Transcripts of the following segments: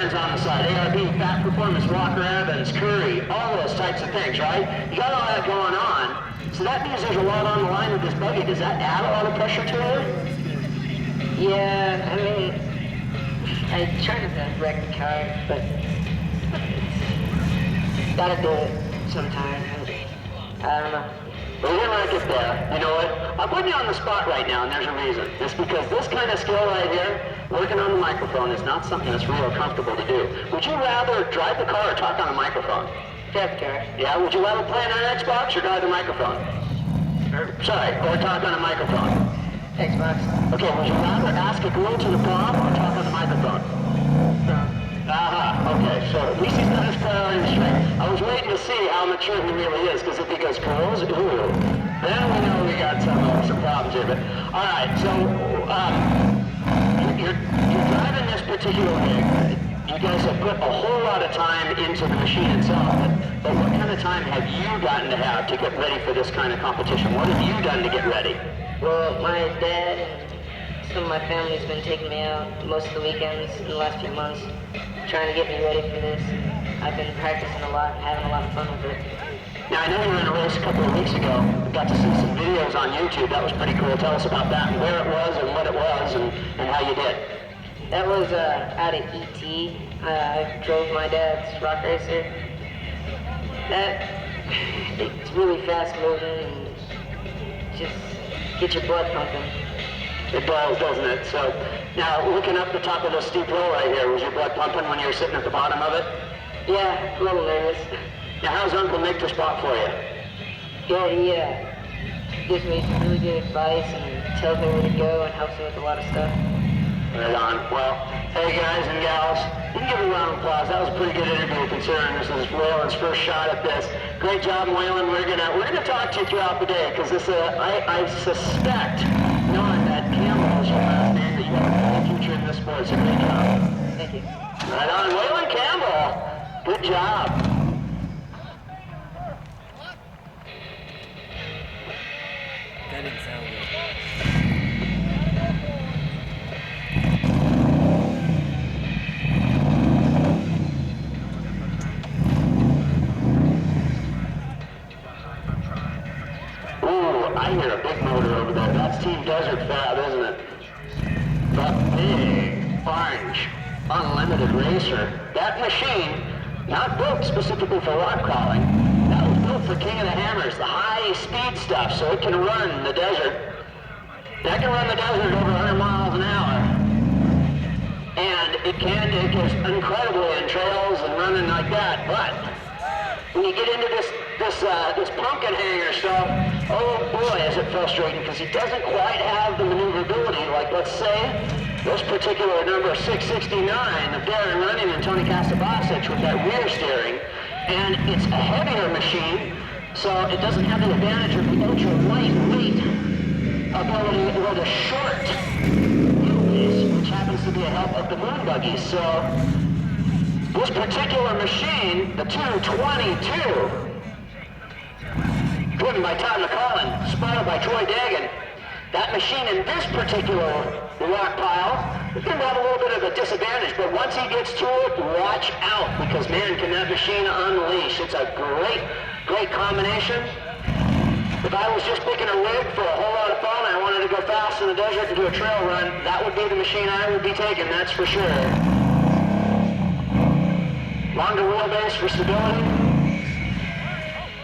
on the side, ARB, Fat Performance, Walker Evans, Curry, all those types of things, right? You got all that going on, so that means there's a lot on the line with this buggy. Does that add a lot of pressure to it? Yeah, I mean, I try not to wreck the car, but gotta do it sometime. I don't know. Well, you're gonna get there. You know what? I'm putting you on the spot right now, and there's a reason. It's because this kind of skill right here, working on the microphone, is not something that's real comfortable to do. Would you rather drive the car or talk on a microphone? Drive the car. Yeah, would you rather play on an Xbox or drive the microphone? Or talk on a microphone? Xbox. Okay, would you rather ask a girl to the prom or talk on the microphone? Okay, so at least he's got his priorities straight. I was waiting to see how mature he really is, because if he goes girls, ooh, then we know we got some problems here. But all right, so you're driving this particular rig. You guys have put a whole lot of time into the machine itself, but what kind of time have you gotten to have to get ready for this kind of competition? What have you done to get ready? Well, my dad and some of my family's been taking me out most of the weekends in the last few months, trying to get me ready for this. I've been practicing a lot and having a lot of fun with it. Now, I know you were in a race a couple of weeks ago. We got to see some videos on YouTube. That was pretty cool. Tell us about that and where it was and what it was and how you did. That was out at E.T. I drove my dad's rock racer. It's really fast moving and just get your blood pumping. It does, doesn't it? So, now, looking up the top of the steep hill right here, was your blood pumping when you were sitting at the bottom of it? Yeah, a little nervous. Now, how's Uncle Nick the spot for you? Yeah, he gives me some really good advice and tells me where to go and helps me with a lot of stuff. Right on. Well, hey guys and gals, you can give a round of applause. That was a pretty good interview considering this is Waylon's first shot at this. Great job, Waylon. We're gonna talk to you throughout the day because this I suspect, knowing that Campbell is your last name, that you have a great future in this sport. So great job. Thank you. Right on, Waylon Campbell. Good job. That didn't sound good. I hear a big motor over there. That's Team Desert Fab, isn't it? The big, orange, unlimited racer. That machine, not built specifically for rock crawling, that was built for King of the Hammers, the high-speed stuff, so it can run the desert. That can run the desert over 100 miles an hour. And it goes incredibly in trails and running like that, but when you get into this pumpkin hanger stuff, oh boy, is it frustrating because he doesn't quite have the maneuverability. Like, let's say, this particular number 669 of Darren Running and Tony Castabasic with that rear steering, and it's a heavier machine, so it doesn't have the advantage of the ultra lightweight ability or the short wheelbase, which happens to be a help of the moon buggies. So this particular machine, the 222, driven by Todd McCollin, spotted by Troy Dagan. That machine in this particular rock pile is going to have a little bit of a disadvantage, but once he gets to it, watch out, because man, can that machine unleash. It's a great combination. If I was just picking a rig for a whole lot of fun, I wanted to go fast in the desert and do a trail run, that would be the machine I would be taking, that's for sure. Longer wheelbase for stability.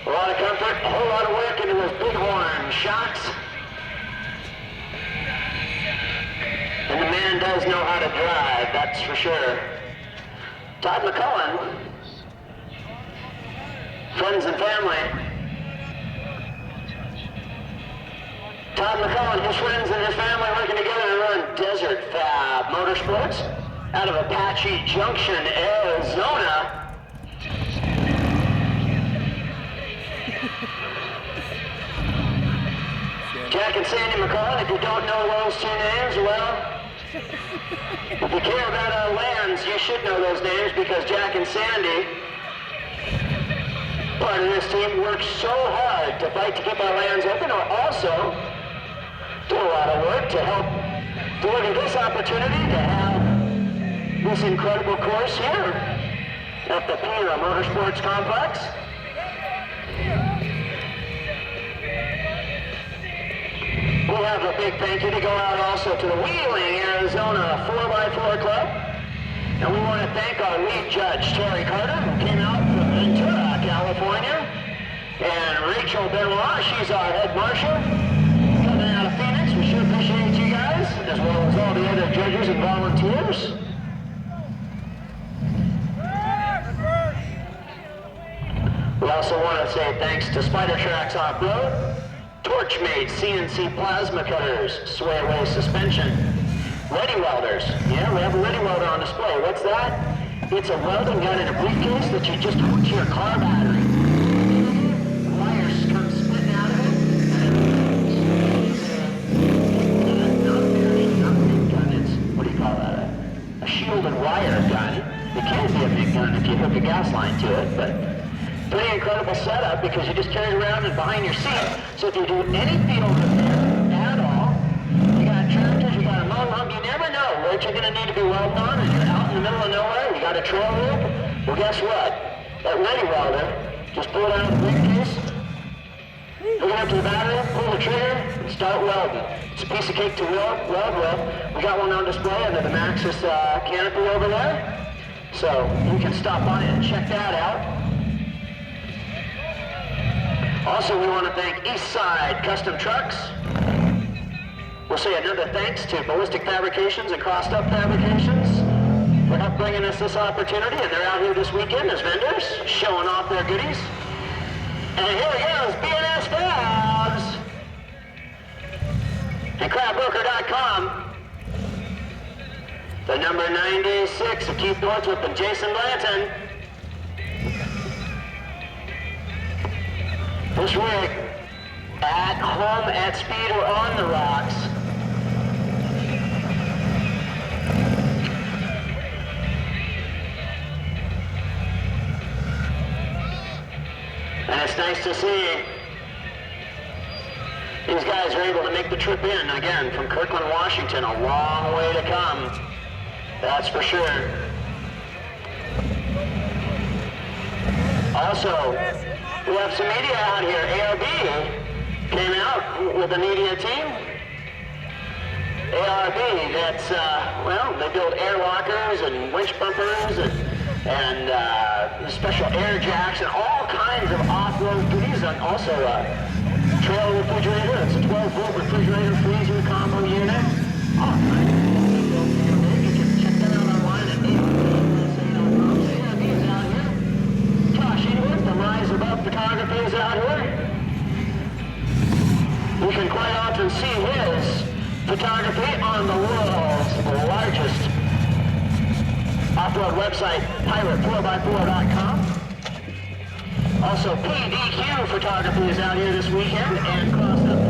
A lot of comfort, a whole lot of work into those bighorn shocks. And the man does know how to drive, that's for sure. Todd McCullen, friends and family. Todd McCullen, his friends and his family working together to run Desert Fab Motorsports out of Apache Junction, Arizona. Jack and Sandy McCullen, if you don't know those two names, well, if you care about our lands, you should know those names because Jack and Sandy, part of this team, works so hard to fight to keep our lands open, or also do a lot of work to help deliver this opportunity to have this incredible course here at the Pira Motorsports Complex. We'll have a big thank you to go out also to the Wheeling, Arizona 4x4 Club. And we want to thank our lead judge, Terry Carter, who came out from Ventura, California. And Rachel Benoit, she's our head marshal, coming out of Phoenix. We sure appreciate you guys, as well as all the other judges and volunteers. We also want to say thanks to Spider Tracks Off-Road, Torchmade CNC Plasma Cutters, Sway-Away Suspension, Ready Welders. Yeah, we have a Ready Welder on display. What's that? It's a welding gun in a briefcase that you just hook to your car battery. Wires come spitting out of it. Not a big gun, it's, what do you call that? A shielded wire gun. It can be a big gun if you hook a gas line to it, but pretty incredible setup because you just carry it around and behind your seat. So if you do any field repair at all, you got tractors, you got a mow hump, you never know what you're going to need to be welding on, and you're out in the middle of nowhere, you got a trail rig. Well, guess what? That Ready Welder, just pull it out of the briefcase, hook it up to the battery, pull the trigger, and start welding. It's a piece of cake to weld with. We got one on display under the Maxxis canopy over there. So you can stop by and check that out. Also, we want to thank Eastside Custom Trucks. We'll say another thanks to Ballistic Fabrications and Crossed Up Fabrications for help bringing us this opportunity. And they're out here this weekend as vendors, showing off their goodies. And here it goes, BNS Fabs and CrabBroker.com. The number 96 of Keith Northrup and Jason Blanton. This rig, at home, at speed, or on the rocks. And it's nice to see these guys are able to make the trip in, again, from Kirkland, Washington. A long way to come, that's for sure. Also, we have some media out here. ARB came out with the media team. ARB, that's, well, they build air lockers and winch bumpers and special air jacks and all kinds of off-road goodies, and also a trail refrigerator. It's a 12-volt refrigerator freezer combo unit. All kinds of things. You can check that out online at ARB.com. ARB is out here. Josh England, the Rise Above Photography, is out here. You can quite often see his photography on the world's largest off-road website, Pirate4x4.com. Also, PDQ Photography is out here this weekend, and Crossed Up